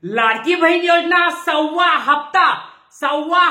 लाडकी बहीण योजना सव्वा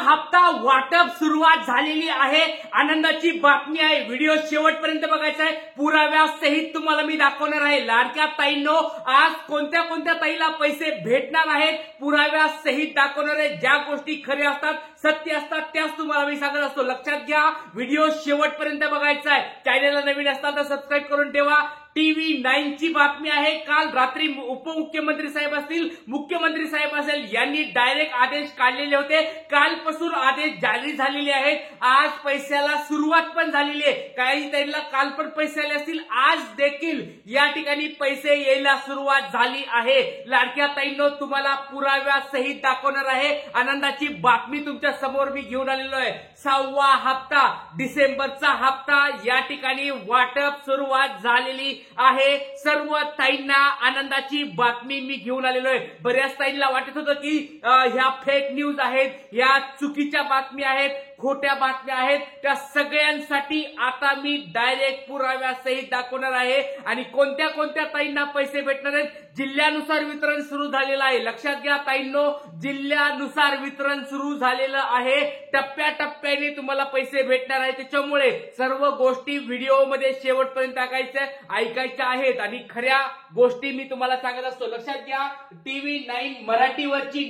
हप्ता वाटप सुरुवात झालेली आहे। आनंदाची बातमी आहे। व्हिडिओ शेवटपर्यंत बघायचा आहे। पुराव्यासहित तुम्हाला मी दाखवणार आहे। लाडक्या ताईंनो, आज कोणत्या कोणत्या ताईला पैसे भेटणार आहेत पुराव्यासहित दाखवणार आहे। ज्या गोष्टी खऱ्या असतात, सत्य असतात, त्याच तुम्हाला मी सांगत असतो। लक्षात घ्या, व्हिडिओ शेवटपर्यंत बघायचा आहे। चॅनलला नवीन असताल तर सबस्क्राईब करून ठेवा। TV9 ची बातमी आहे। काल रात्री उपमुख्यमंत्री साहेब असतील, मुख्यमंत्री साहेब असेल, यांनी डायरेक्ट आदेश काढलेले होते। कालपासून आदेश जारी झालेले आहेत। आज पैशाला सुरुवात पण झालेली आहे। काही त्यांना काल पण पैसे आले असतील, आज देखील या ठिकाणी पैसे यायला सुरुवात झाली आहे। लाडक्या ताईंनो, तुम्हाला पुराव्यासहित दाखवणार आहे। आनंदाची बातमी तुमच्या समोर मी घेऊन आलेलो आहे। 6वा हप्ता, डिसेंबरचा हप्ता या ठिकाणी वाटप सुरुवात झालेली आहे। सर्व ताईंना आनंदाची बातमी मी घेऊन आलेलो आहे। बऱ्याच ताईंना वाटत होतं की ह्या फेक न्यूज आहेत, ह्या चुकीच्या बातम्या आहेत, खोट्या बातम्या आहेत। त्या सगळ्यांसाठी आता मी डायरेक्ट पुराव्यासहित दाखवणार आहे। आणि कोणत्या कोणत्या ताईंना पैसे भेटणार आहेत, जिल्ह्यानुसार वितरण सुरू झालेलं आहे। लक्षात घ्या ताईंनो, जिल्ह्यानुसार वितरण सुरू झालेलं आहे। टप्प्याटप्प्याने तुम्हाला पैसे भेटणार आहेत। त्याच्यामुळे सर्व गोष्टी व्हिडिओमध्ये शेवटपर्यंत ऐकायच्या आहेत आणि खऱ्या गोष्टी मी तुम्हाला सांगत असतो। लक्षात घ्या, TV9 मराठीवरची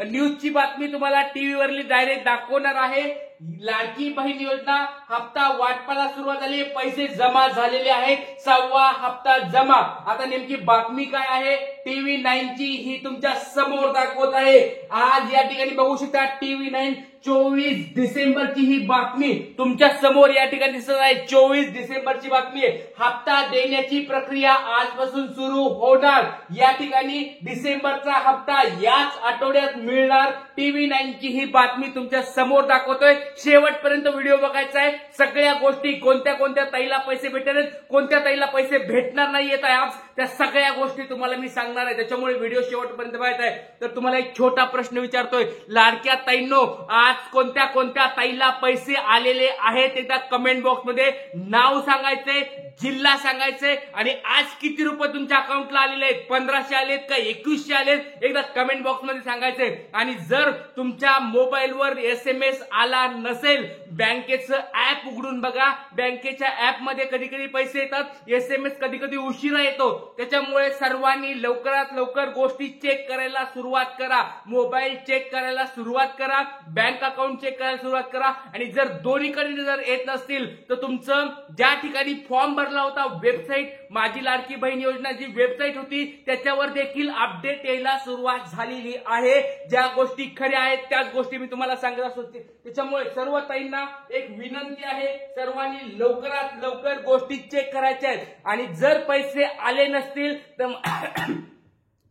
न्यूजची बातमी तुम्हाला टीव्हीवरली डायरेक्ट दाखवणार आहे। लाडकी बहीण योजना हप्ता वाटपाला सुरुवात झाली, पैसे जमा झालेले आहेत। 6वा हप्ता जमा। आता नेमकी बातमी काय आहे TV9 ची, ही तुमच्या समोर दाखवत आहे। आज या ठिकाणी बघू शकता TV9 24 डिसेंबरची ही बातमी तुमच्या समोर या ठिकाणी दिसत आहे। 24 डिसेंबरची बातमी आहे। हप्ता देण्याची प्रक्रिया आजपासून सुरू होणार। या ठिकाणी डिसेंबरचा हप्ता याच आठवड्यात मिळणार। TV9 ची ही बातमी तुमच्या समोर दाखवतोय। शेवटपर्यंत व्हिडिओ बघायचा आहे। सगळ्या गोष्टी, कोणत्या कोणत्या ताईला पैसे भेटणार आहेत, कोणत्या ताईला पैसे भेटणार नाहीयेत आज, त्या सगळ्या गोष्टी तुम्हाला मी सांगणार आहे। त्याच्यामुळे व्हिडिओ शेवटपर्यंत बघायचा आहे। तर तुम्हाला एक छोटा प्रश्न विचारतोय, लाडक्या ताईंनो, आज कोणत्या कोणत्या ताईला पैसे आलेले आहेत एकदा कमेंट बॉक्समध्ये नाव सांगायचंय, जिल्हा सांगायचंय आणि आज किती रुपये तुमच्या अकाउंटला आलेले आहेत। 1500 आलेत का 2100 आलेत, एकदा कमेंट बॉक्समध्ये सांगायचंय। आणि जर तुमच्या मोबाईलवर SMS आला नसेल, बँकेचं ऍप उघडून बघा। बँकेच्या ऍप मध्ये कधी कधी पैसे येतात, SMS कधी कधी उशिरा येतो। त्याच्यामुळे सर्वांनी लवकरात लवकर गोष्टी चेक करायला सुरुवात करा। मोबाईल चेक करायला सुरुवात करा, बँक अकाउंट चेक करायला सुरुवात करा। आणि जर दोन्हीकडे जर येत नसतील तर तुमचं ज्या ठिकाणी फॉर्म भरला होता, वेबसाईट माझी लाडकी बहीण योजना जी वेबसाईट होती, त्याच्यावर देखील अपडेट यायला सुरुवात झालेली आहे। ज्या गोष्टी खऱ्या आहेत त्याच गोष्टी मी तुम्हाला सांगत असतो। त्याच्यामुळे सर्व ताईंना एक विनंती आहे, सर्वांनी लवकरात लवकर गोष्टी चेक करायच्या आहेत। आणि जर पैसे आले नसतील तर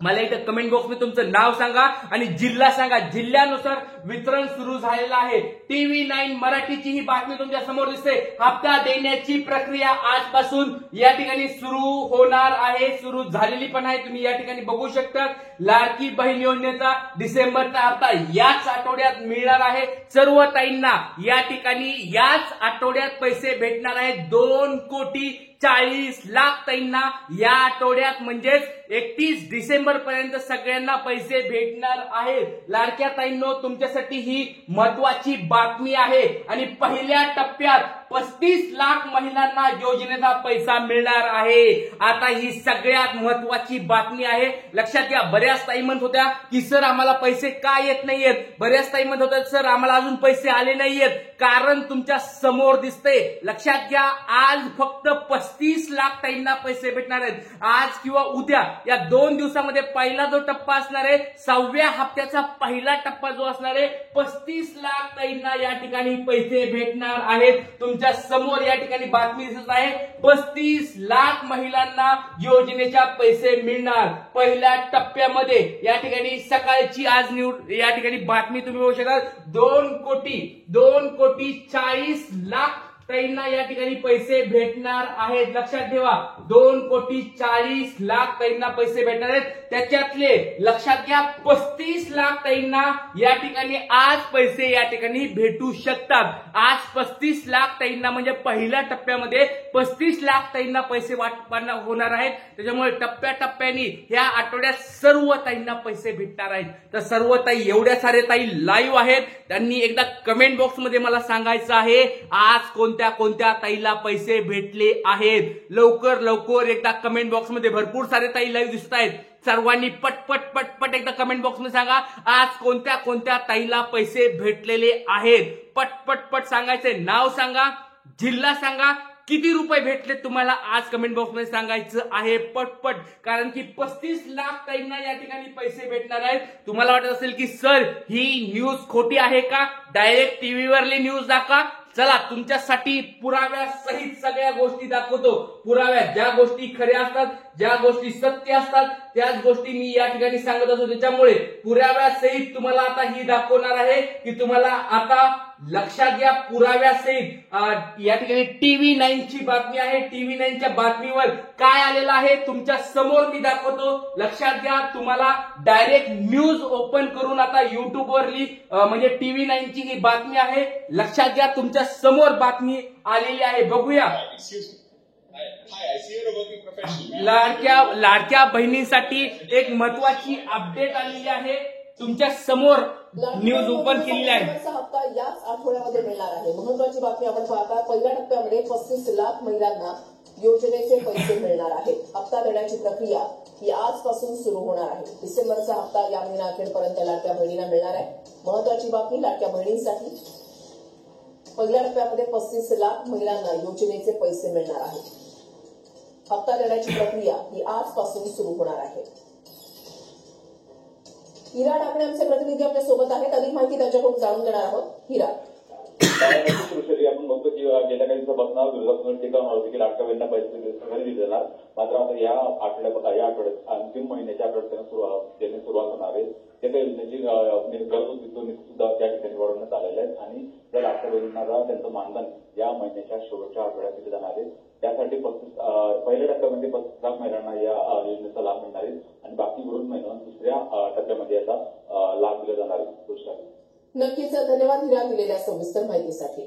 मला इथं कमेंट बॉक्समध्ये तुमचं नाव सांगा आणि जिल्हा सांगा। जिल्ह्यानुसार वितरण सुरू झालेलं आहे। TV9 मराठीची ही बातमी तुमच्या समोर दिसते। हप्ता देण्याची प्रक्रिया आजपासून या ठिकाणी सुरू होणार आहे, सुरू झालेली पण आहे। तुम्ही या ठिकाणी बघू शकता, लाडकी बहीण योजनेचा डिसेंबरचा हप्ता याच आठवड्यात मिळणार आहे। सर्व ताईंना या ठिकाणी याच आठवड्यात पैसे भेटणार आहेत। 2,40,00,000 ताईंना या आठवड्यात म्हणजेच 31 डिसेंबर पर्यंत सगळ्यांना पैसे भेटणार आहेत। लाडक्या ताईंनो, तुमच्यासाठी ही महत्वाची बातमी आहे। आणि पहिल्या टप्प्यात 35 लाख महिलांना योजनेचा पैसा मिळणार आहे। आता ही सगळ्यात महत्वाची बातमी आहे। लक्षात घ्या, बऱ्याच ताई म्हणत होत्या की सर आम्हाला पैसे का येत नाहीयेत, बऱ्याच ताई म्हणत होत्या सर आम्हाला अजून पैसे आले नाहीयेत। कारण तुमच्या समोर दिसतंय। लक्षात घ्या, आज फक्त 35 लाख ताईंना पैसे भेटणार आहेत। आज किंवा उद्या या 2 दिवसामध्ये पहिला जो टप्पा असणार आहे, 6व्या हप्त्याचा पहिला टप्पा जो असणार आहे, 35 लाख ताईंना या ठिकाणी पैसे भेटणार आहेत। तुमच्या समोर या ठिकाणी बातमी दिसत आहे, 35 लाख महिलांना योजनेच्या पैसे मिळणार पहिल्या टप्प्यामध्ये। या ठिकाणी सकाळची आज या ठिकाणी बातमी तुम्ही बघू शकाल, 2,40,40,00,000 ताईंना या ठिकाणी पैसे भेटणार आहेत. लक्षात ठेवा 2,40,00,000 ताईंना पैसे भेटणार आहेत. त्याच्यातले लक्षात घ्या 35,00,000 ताईंना या ठिकाणी आज पैसे या ठिकाणी भेटू शकतात. आज 35,00,000 ताईंना म्हणजे पहिल्या टप्प्यामध्ये 35,00,000 ताईंना पैसे वाटप होणार आहेत. त्याच्यामुळे टप्प्याटप्प्याने या आठवड्यात सर्व ताईंना पैसे भेटणार आहेत. तर सर्व ताई एवढ्या सारे ताई लाईव्ह आहेत, त्यांनी एकदा कमेंट बॉक्समध्ये मला सांगायचं आहे आज कोणत्या कोणत्या ताईला पैसे भेटले आहेत. लवकर लवकर एकदा कमेंट बॉक्समध्ये भरपूर सारे ताई लाईव्ह दिसत आहेत. सर्वांनी पटपट पटपट एकदा कमेंट बॉक्समध्ये सांगा आज कोणत्या कोणत्या ताईला पैसे भेटलेले आहेत. पटपट पट सांगायचे, नाव सांगा, जिल्हा सांगा, किती रुपये भेटले तुम्हाला आज कमेंट बॉक्समध्ये सांगायचं आहे पटपट. कारण की 35,00,000 ताईंना या ठिकाणी पैसे भेटणार आहेत. तुम्हाला वाटत असेल की सर ही न्यूज खोटी आहे का, डायरेक्ट टीव्हीवरली न्यूज दाखवा. चला तुमच्यासाठी पुराव्यासहित सगळ्या गोष्टी दाखवतो. पुराव्यात ज्या गोष्टी खऱ्या असतात, ज्या गोष्टी सत्य असतात त्याच गोष्टी मी या ठिकाणी सांगत असतो. त्याच्यामुळे पुराव्यासहित तुम्हाला आता ही दाखवणार आहे की तुम्हाला आता लक्षात घ्या पुराव्यासहित या ठिकाणी TV9ची बातमी आहे. TV9च्या बातमीवर काय आलेलं आहे तुमच्या समोर मी दाखवतो. लक्षात घ्या तुम्हाला डायरेक्ट न्यूज ओपन करून आता युट्यूबवरली म्हणजे TV9ची ही बातमी आहे. लक्षात घ्या तुमच्या समोर बातमी आलेली आहे, बघूया. लाडक्या बहिणींसाठी एक महत्वाची अपडेट आलेली आहे. तुमच्या समोर न्यूज ओपन केलेली आहे. हप्ता याच आठवड्यामध्ये मिळणार आहे. महत्वाची बातमी आपण पाहता पहिल्या टप्प्यामध्ये 35,00,000 महिलांना योजनेचे पैसे मिळणार आहेत. हप्ता देण्याची प्रक्रिया ही आजपासून सुरू होणार आहे. डिसेंबरचा हप्ता या महिना अखेरपर्यंत लाडक्या बहिणींना मिळणार आहे. महत्वाची बातमी लाडक्या बहिणींसाठी पहिल्या टप्प्यामध्ये 35,00,000 महिलांना योजनेचे पैसे मिळणार आहेत. हप्ता देण्याची प्रक्रिया ही आजपासून सुरू होणार आहे. हिरा डाकणे आमचे प्रतिनिधी आपल्या सोबत आहेत. अधिक माहिती त्यांच्याकडून जाणून घेणार आहोत. हिरा, आपण बघतो की गेल्या काही दिवसापासून विरोधात टीका होती की लाडक्या बहिणींना पैसे घरी दिले जाणार. मात्र आता या आठवड्यात अंतिम महिन्याच्या आठवड्यात देणे सुरुवात होणार आहे. त्या काही योजनेची गरज होती तो सुद्धा त्या ठिकाणी वाढवण्यात आलेला आहे आणि त्या लाडक्या बहिणींना त्यांचं मानधन या महिन्याच्या शेवटच्या आठवड्यात दिले जाणार आहे. त्यासाठी पहिल्या टप्प्यामध्ये 35,00,000 महिलांना या योजनेचा लाभ मिळणार आहे आणि बाकी विरोध महिलांना दुसऱ्या टप्प्यामध्ये याचा लाभ दिला जाणार आहे. नक्कीच धन्यवाद हिरा दिलेल्या सविस्तर माहितीसाठी.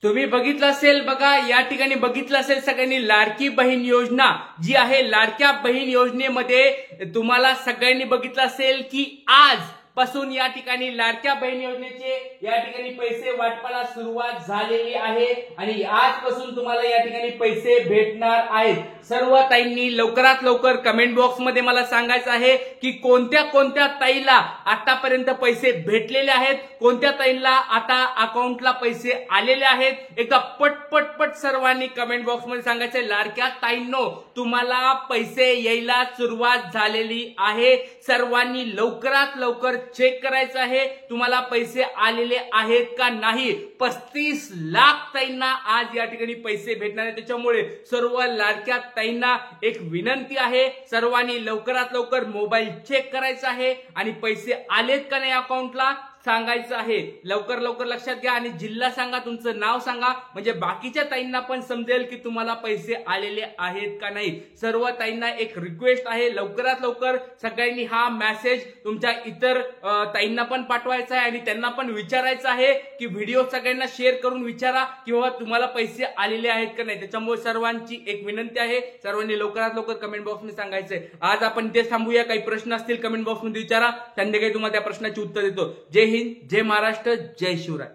तुम्ही बघितलं असेल बघा, या ठिकाणी बघितलं असेल सगळ्यांनी लाडकी बहीण योजना जी आहे, लाडक्या बहीण योजनेमध्ये तुम्हाला सगळ्यांनी बघितलं असेल की आज पासून या ठिकाणी लाडक्या बहीण योजनेचे या ठिकाणी पैसे वाटपाला सुरुवात झालेली आहे आणि आजपासून तुम्हाला या ठिकाणी पैसे भेटणार आहेत. सर्व ताईंनी लवकरात लवकर कमेंट बॉक्समध्ये मला सांगायचं आहे की कोणत्या कोणत्या ताईला आतापर्यंत पैसे भेटलेले आहेत, कोणत्या ताईंना आता अकाउंटला पैसे आलेले आहेत. एकदा पटपट सर्वांनी कमेंट बॉक्समध्ये सांगायचं आहे. लाडक्या ताईंनो तुम्हाला पैसे यायला सुरुवात झालेली आहे. सर्वांनी लवकरात लवकर चेक करायचं आहे तुम्हाला पैसे आलेले आहेत का नाही. 35,00,000 ताईंना आज या ठिकाणी पैसे भेटणार आहेत. त्याच्यामुळे सर्व लाडक्या ताईंना एक विनंती आहे, सर्वांनी लवकरात लवकर मोबाईल चेक करायचा आहे आणि पैसे आलेत का नाही अकाउंटला सांगायचं आहे. लवकर लवकर लक्षात घ्या आणि जिल्हा सांगा, तुमचं नाव सांगा, म्हणजे बाकीच्या ताईंना पण समजेल की तुम्हाला पैसे आलेले आहेत का नाही. सर्व ताईंना एक रिक्वेस्ट आहे, लवकरात लवकर सगळ्यांनी हा मेसेज तुमच्या इतर ताईंना पण पाठवायचा आहे आणि त्यांना पण विचारायचं आहे की व्हिडिओ सगळ्यांना शेअर करून विचारा की बाबा तुम्हाला पैसे आलेले आहेत का नाही. त्याच्यामुळे सर्वांची एक विनंती आहे, सर्वांनी लवकरात लवकर कमेंट बॉक्समध्ये सांगायचंय. आज आपण ते थांबूया. काही प्रश्न असतील कमेंट बॉक्समध्ये विचारा, संध्याकाळी तुम्हाला त्या प्रश्नाची उत्तर देतो. जय हिंद, जय महाराष्ट्र, जय शिवराय.